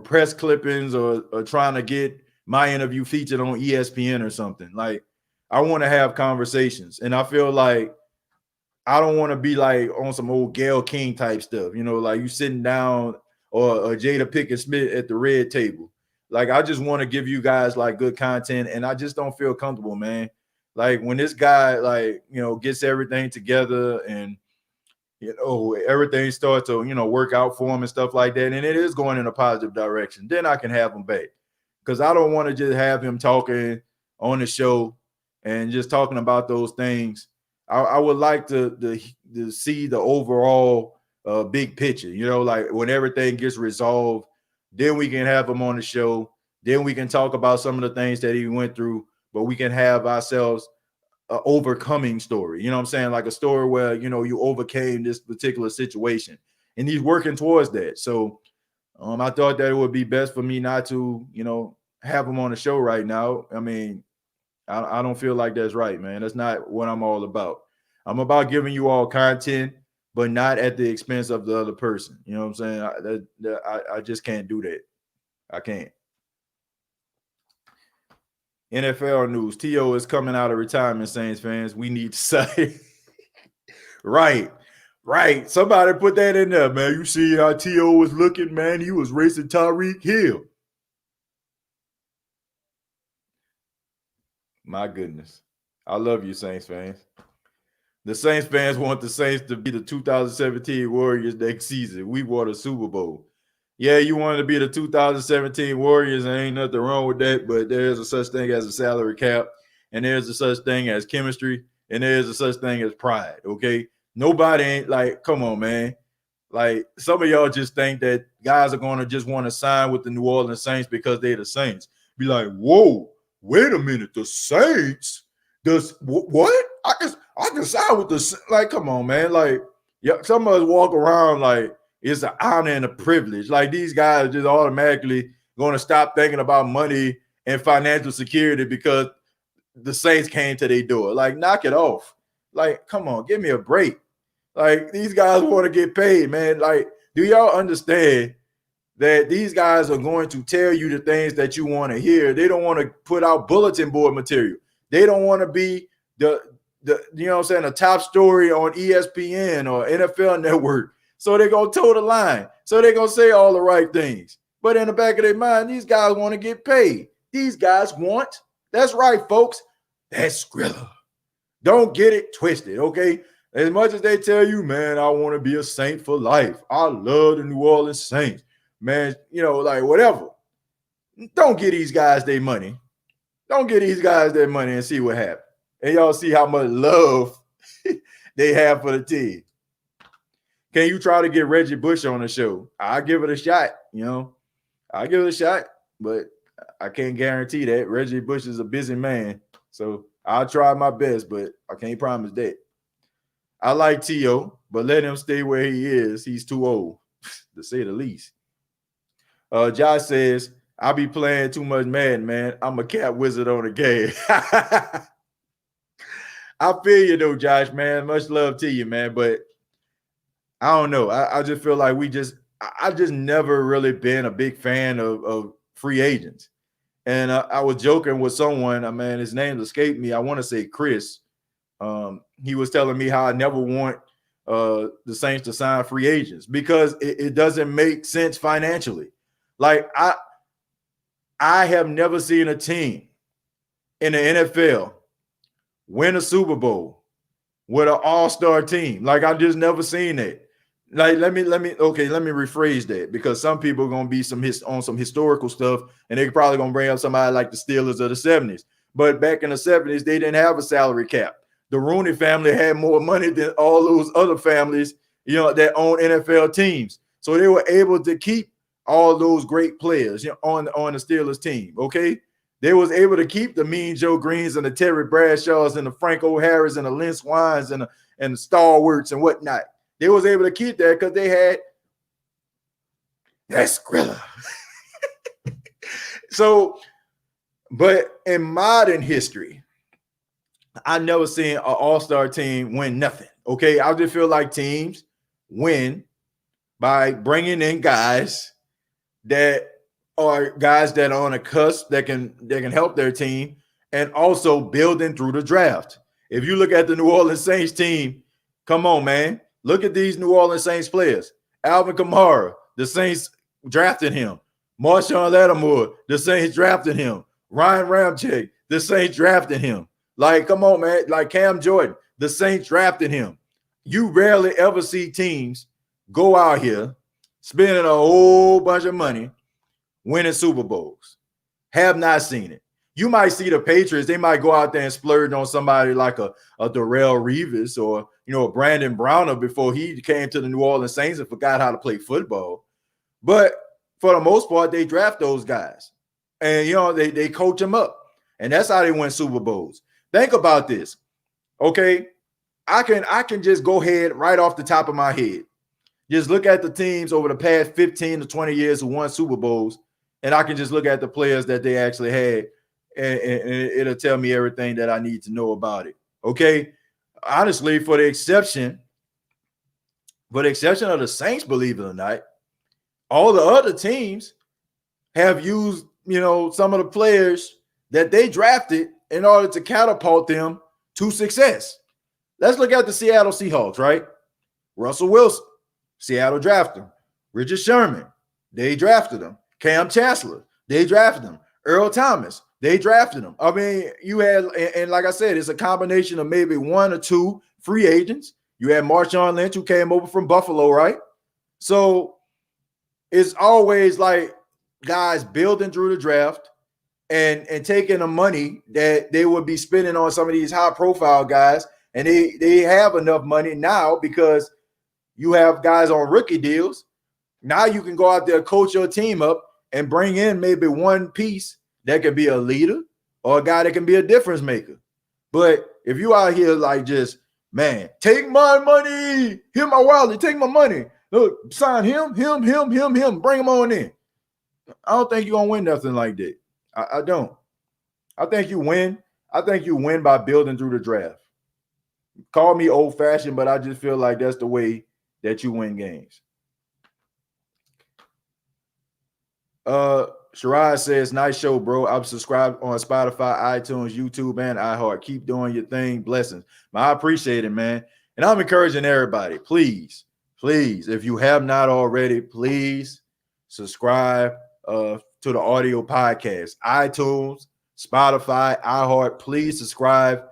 press clippings or trying to get my interview featured on ESPN or something. Like, I want to have conversations, and I feel like I don't want to be like on some old Gayle King type stuff, like you sitting down or Jada Pinkett Smith at the red table. Like, I just want to give you guys like good content, and I just don't feel comfortable, man. Like when this guy gets everything together and everything starts to work out for him and stuff like that, and it is going in a positive direction, then I can have him back. Because I don't want to just have him talking on the show and just talking about those things. I would like to see the overall big picture, like when everything gets resolved, then we can have him on the show. Then we can talk about some of the things that he went through, but we can have ourselves an overcoming story. You know what I'm saying? Like a story where, you overcame this particular situation, and he's working towards that. So I thought that it would be best for me not to, have him on the show right now. I mean, I don't feel like that's right, man. That's not what I'm all about. I'm about giving you all content, but not at the expense of the other person. You know what I'm saying? I just can't do that. I can't. NFL news. T.O. is coming out of retirement, Saints fans. We need to say. Right. Somebody put that in there, man. You see how T.O. was looking, man. He was racing Tyreek Hill. My goodness. I love you, Saints fans. The Saints fans want the Saints to be the 2017 Warriors next season. We won a Super Bowl. Yeah, you wanted to be the 2017 Warriors, and ain't nothing wrong with that, but there's a such thing as a salary cap, and there's a such thing as chemistry, and there's a such thing as pride, okay? Nobody ain't like, come on, man. Like some of y'all just think that guys are going to just want to sign with the New Orleans Saints because they're the Saints. Be like, whoa, wait a minute, the Saints? Does what? I can sign with the like. Come on, man. Like, yeah, some of us walk around like it's an honor and a privilege. Like these guys just automatically going to stop thinking about money and financial security because the Saints came to their door. Like, knock it off. Like, come on, give me a break. Like, these guys want to get paid, man. Like, do y'all understand that these guys are going to tell you the things that you want to hear? They don't want to put out bulletin board material. They don't want to be the you know what I'm saying, the top story on ESPN or NFL Network. So they're going to toe the line. So they're going to say all the right things. But in the back of their mind, these guys want to get paid. These guys want, that's right, folks, that's Skrilla. Don't get it twisted, okay? As much as they tell you, man, I want to be a Saint for life. I love the New Orleans Saints. Man, you know, like whatever. Don't get these guys their money. Don't get these guys their money and see what happens. And y'all see how much love they have for the team. Can you try to get Reggie Bush on the show? I'll give it a shot, you know. I'll give it a shot, but I can't guarantee that. Reggie Bush is a busy man. So I'll try my best, but I can't promise that. I like T.O., but let him stay where he is. He's too old, to say the least. Josh says, I be playing too much Madden, man. I'm a cat wizard on the game. I feel you, though, Josh, man. Much love to you, man. But I don't know. I just feel like I just never really been a big fan of free agents. And I was joking with someone. Man, his name escaped me. I want to say Chris. He was telling me how I never want the Saints to sign free agents because it doesn't make sense financially. Like I have never seen a team in the NFL win a Super Bowl with an all-star team. Like I've just never seen that. Like let me rephrase that because some people are gonna be on some historical stuff and they're probably gonna bring up somebody like the Steelers of the 70s. But back in the 70s, they didn't have a salary cap. The Rooney family had more money than all those other families, you know, that own NFL teams. So they were able to keep all those great players, you know, on the Steelers team. Okay. They was able to keep the Mean Joe Greens and the Terry Bradshaws and the Frank O'Haras and the Lynn Swines and the Stalwarts and whatnot. They was able to keep that because they had that Skrilla. So, but in modern history, I never seen an all-star team win nothing. Okay, I just feel like teams win by bringing in guys that are on a cusp that can help their team, and also building through the draft. If you look at the New Orleans Saints team, come on, man, look at these New Orleans Saints players. Alvin Kamara, the Saints drafted him. Marshawn Lattimore, the Saints drafted him. Ryan Ramczyk, the Saints drafted him. Like, come on, man. Like Cam Jordan, the Saints drafted him. You rarely ever see teams go out here spending a whole bunch of money winning Super Bowls. Have not seen it. You might see the Patriots. They might go out there and splurge on somebody like a Darrelle Revis or, you know, a Brandon Browner before he came to the New Orleans Saints and forgot how to play football. But for the most part, they draft those guys. And, you know, they coach them up. And that's how they win Super Bowls. Think about this. Okay, I can just go ahead right off the top of my head. Just look at the teams over the past 15 to 20 years who won Super Bowls, and I can just look at the players that they actually had, and it'll tell me everything that I need to know about it. Okay, honestly, for the exception of the Saints, believe it or not, all the other teams have used, you know, some of the players that they drafted in order to catapult them to success. Let's look at the Seattle Seahawks, right? Russell Wilson, Seattle drafted him. Richard Sherman, they drafted him. Cam Chancellor, they drafted him. Earl Thomas, they drafted him. I mean, you had, and like I said, it's a combination of maybe one or two free agents. You had Marshawn Lynch, who came over from Buffalo, right? So it's always like guys building through the draft and taking the money that they would be spending on some of these high-profile guys, and they have enough money now because you have guys on rookie deals. Now you can go out there, coach your team up, and bring in maybe one piece that can be a leader or a guy that can be a difference maker. But if you out here like just, man, take my money, here's my wallet, take my money. Look, sign him, bring him on in. I don't think you're going to win nothing like that. I don't. I think you win. I think you win by building through the draft. Call me old-fashioned, but I just feel like that's the way that you win games. Shiraz says, nice show, bro. I'm subscribed on Spotify, iTunes, YouTube, and iHeart. Keep doing your thing. Blessings. I appreciate it, man. And I'm encouraging everybody, please, if you have not already, please subscribe to the audio podcast. iTunes, Spotify, iHeart. Please subscribe.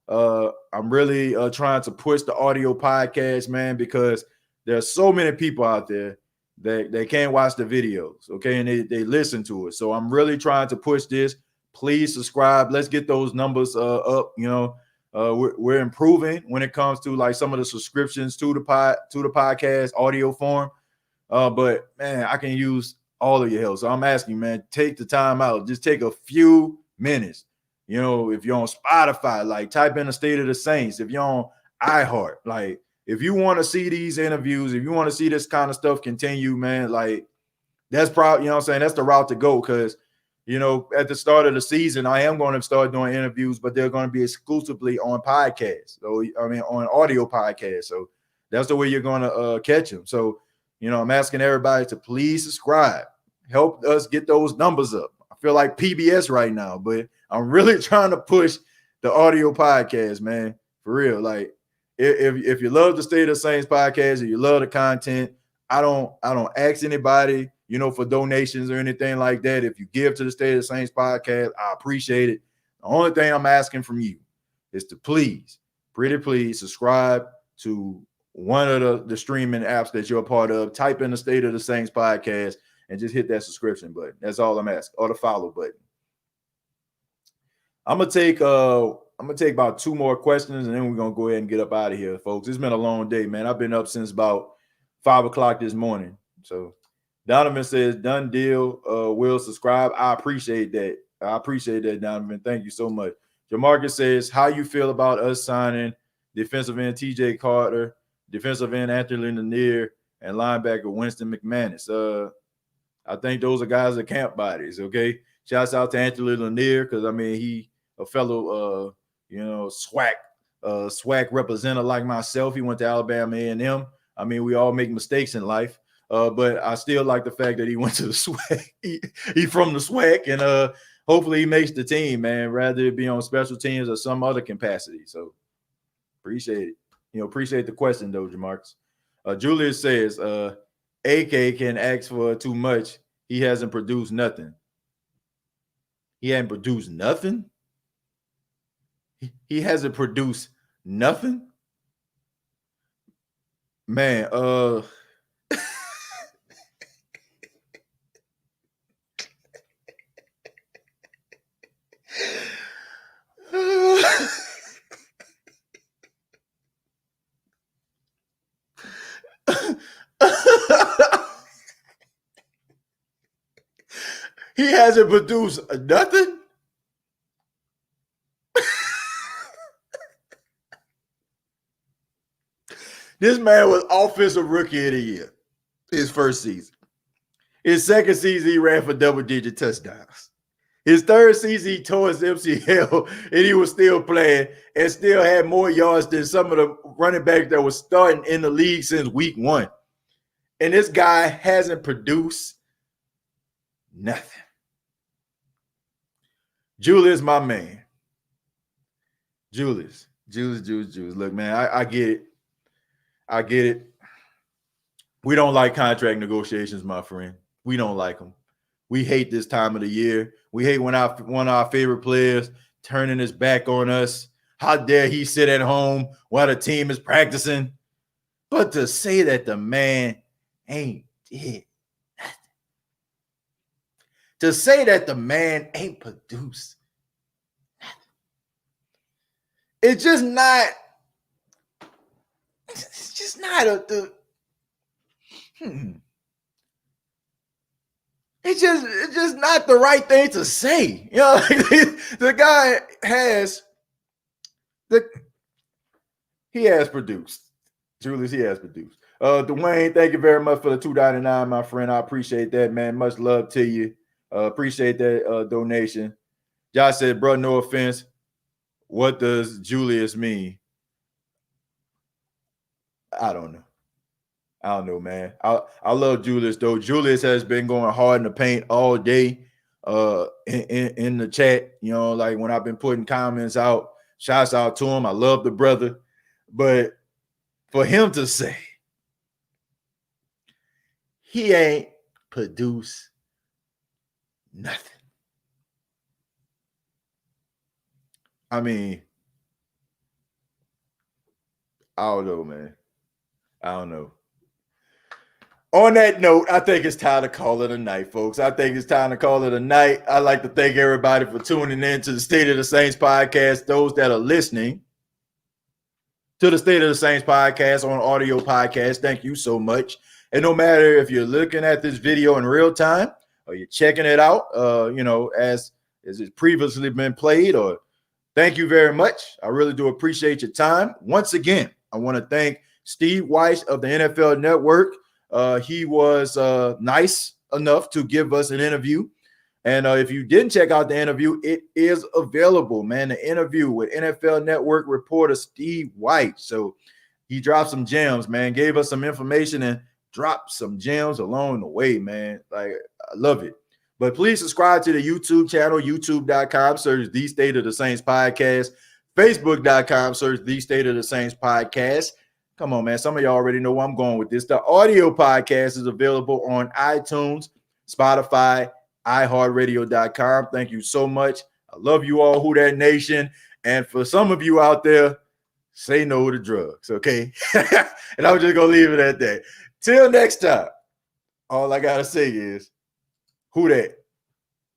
I'm really trying to push the audio podcast, man, because there's so many people out there they can't watch the videos, okay, and they listen to it. So I'm really trying to push this. Please subscribe. Let's get those numbers up. You know, we're improving when it comes to like some of the subscriptions to the podcast audio form. But man, I can use all of your help. So I'm asking, man, take the time out. Just take a few minutes. You know, if you're on Spotify, like type in the State of the Saints. If you're on iHeart, like if you want to see these interviews, if you want to see this kind of stuff continue, man, like that's probably, you know what I'm saying, that's the route to go. Because, you know, at the start of the season, I am going to start doing interviews, but they're going to be exclusively on podcasts. So, I mean, on audio podcasts. So that's the way you're going to catch them. So, you know, I'm asking everybody to please subscribe. Help us get those numbers up. I feel like PBS right now, but I'm really trying to push the audio podcast, man, for real. Like, if you love the State of the Saints podcast, or you love the content, I don't ask anybody, you know, for donations or anything like that. If you give to the State of the Saints podcast, I appreciate it. The only thing I'm asking from you is to please, pretty please, subscribe to one of the streaming apps that you're a part of. Type in the State of the Saints podcast and just hit that subscription button. That's all I'm asking, or the follow button. I'm gonna take about 2 more questions, and then we're gonna go ahead and get up out of here, folks. It's been a long day, man. I've been up since about 5 o'clock this morning. So Donovan says, done deal. Will subscribe. I appreciate that. Donovan. Thank you so much. Jamarcus says, how you feel about us signing defensive end TJ Carter, defensive end Anthony Lanier, and linebacker Winston McManus? I think those are guys that camp bodies, okay? Shouts out to Anthony Lanier, because I mean he a fellow SWAC representative like myself. He went to Alabama A&M. I mean, we all make mistakes in life. But I still like the fact that he went to the SWAC. He from the SWAC, and hopefully he makes the team, man, rather it be on special teams or some other capacity. So appreciate it. You know, appreciate the question, though, Jamarcus. Julius says, AK can ask for too much. He hasn't produced nothing. He hasn't produced nothing? He hasn't produced nothing? Man, he hasn't produced nothing? This man was offensive rookie of the year his first season. His second season, he ran for double-digit touchdowns. His third season, he tore his MCL, and he was still playing and still had more yards than some of the running backs that were starting in the league since week 1. And this guy hasn't produced nothing. Julius, my man. Julius. Look, man, I get it. I get it. We don't like contract negotiations, my friend. We don't like them. We hate this time of the year. We hate when one of our favorite players turning his back on us. How dare he sit at home while the team is practicing? But to say that the man ain't did nothing. To say that the man ain't produced nothing. It's just not It's just not the right thing to say. You know, the guy has he has produced. Julius, he has produced. Dwayne, thank you very much for the $2.99, my friend. I appreciate that, man. Much love to you. Appreciate that donation. Josh said, bro, no offense. What does Julius mean? I don't know, man. I love Julius, though. Julius has been going hard in the paint all day in the chat. You know, like when I've been putting comments out, shouts out to him. I love the brother. But for him to say he ain't produced nothing. I mean, I don't know, man. I don't know. On that note, I think it's time to call it a night, folks. I think it's time to call it a night. I'd like to thank everybody for tuning in to the State of the Saints podcast. Those that are listening to the State of the Saints podcast on audio podcast, thank you so much. And no matter if you're looking at this video in real time or you're checking it out, as it's previously been played, or thank you very much. I really do appreciate your time. Once again, I want to thank Steve Weiss of the NFL Network. He was nice enough to give us an interview. And if you didn't check out the interview, it is available, man. The interview with NFL Network reporter Steve Weiss. So he dropped some gems, man, gave us some information and dropped some gems along the way, man. Like, I love it. But please subscribe to the YouTube channel, youtube.com, search The State of the Saints Podcast, facebook.com, search The State of the Saints Podcast. Come on, man. Some of y'all already know where I'm going with this. The audio podcast is available on iTunes, Spotify, iHeartRadio.com. Thank you so much. I love you all, Who Dat Nation. And for some of you out there, say no to drugs, okay? And I'm just going to leave it at that. Till next time, all I got to say is, Who Dat?